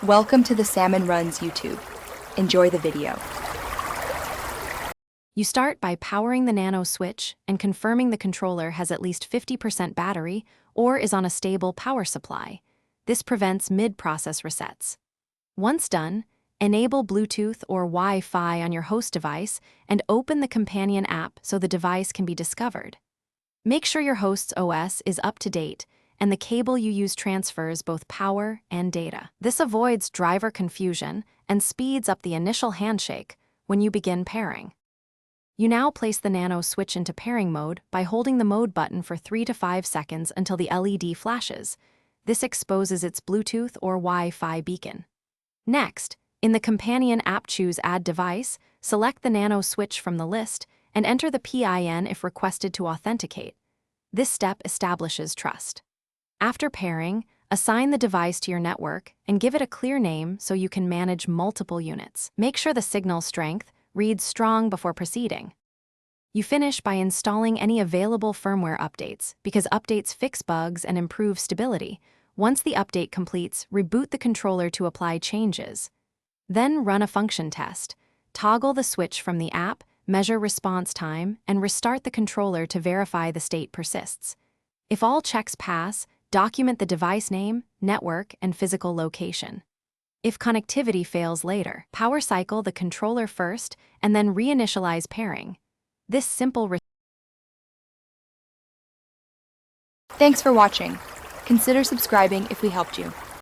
Welcome to the Salmon Runs YouTube. Enjoy the video. You start by powering the Nano Switch and confirming the controller has at least 50% battery or is on a stable power supply. This prevents mid-process resets. Once done, enable Bluetooth or Wi-Fi on your host device and open the companion app so the device can be discovered. Make sure your host's OS is up to date and the cable you use transfers both power and data. This avoids driver confusion and speeds up the initial handshake when you begin pairing. You now place the Nano Switch into pairing mode by holding the mode button for 3 to 5 seconds until the LED flashes. This exposes its Bluetooth or Wi-Fi beacon. Next, in the companion app, choose Add Device, select the Nano Switch from the list, and enter the PIN if requested to authenticate. This step establishes trust. After pairing, assign the device to your network and give it a clear name so you can manage multiple units. Make sure the signal strength reads strong before proceeding. You finish by installing any available firmware updates because updates fix bugs and improve stability. Once the update completes, reboot the controller to apply changes. Then run a function test. Toggle the switch from the app, measure response time, and restart the controller to verify the state persists. If all checks pass, document the device name, network, and physical location. If connectivity fails later, power cycle the controller first and then reinitialize pairing. This simple Thanks for watching. Consider subscribing if we helped you.